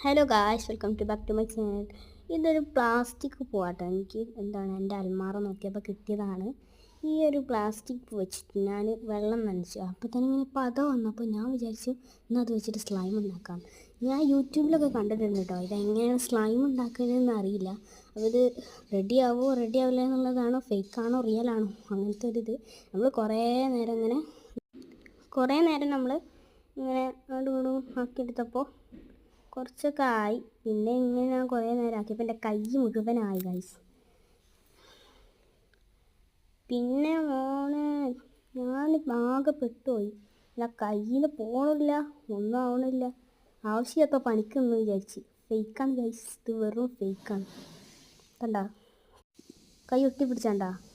Hello guys, welcome back to my channel. ഇതൊരു plastic പൂവാട്ടോ. എനിക്ക് എൻ്റെ അൽമാറ നോക്കിയപ്പോൾ കിട്ടിയതാണ്. ഈ ഒരു പ്ലാസ്റ്റിക് വെച്ചിട്ട് ഞാൻ വെള്ളം നനച്ചു. അപ്പോൾ തന്നെ ഇങ്ങനെ പത വന്നപ്പോൾ ഞാൻ വിചാരിച്ചു എന്നാൽ അത് വെച്ചിട്ട് സ്ലൈം ഉണ്ടാക്കാം. ഞാൻ യൂട്യൂബിലൊക്കെ കണ്ടിട്ടുണ്ട് കേട്ടോ. ഇതെങ്ങനെയാണ് സ്ലൈം ഉണ്ടാക്കുന്നതെന്ന് അറിയില്ല. അപ്പോൾ ഇത് റെഡി ആവില്ല എന്നുള്ളതാണോ, ഫേക്കാണോ, റിയലാണോ, അങ്ങനത്തെ ഒരു ഇത്. നമ്മൾ കുറേ നേരം നമ്മൾ ഇങ്ങനെ അങ്ങോട്ടും ആക്കിയെടുത്തപ്പോൾ കുറച്ചൊക്കെ ആയി. പിന്നെ ഇങ്ങനെ ഞാൻ കുറേ നേരം ആക്കിയപ്പോൾ എൻ്റെ കൈ മുഴുവനായി ഗൈസ്. പിന്നെ ഞാൻ ആകെ പെട്ടുപോയി. അല്ല, കയ്യിൽ നിന്ന് പോകണില്ല, ഒന്നും ആവണില്ല. ആവശ്യമില്ലാത്ത പണിക്കൊന്നും വിചാരിച്ച്. ഫേക്കാണ് ഗൈസ്, ഇത് വെറും ഫേക്കാണ്. കണ്ടാ, കൈ ഒട്ടി പിടിച്ചാണ്ടാ.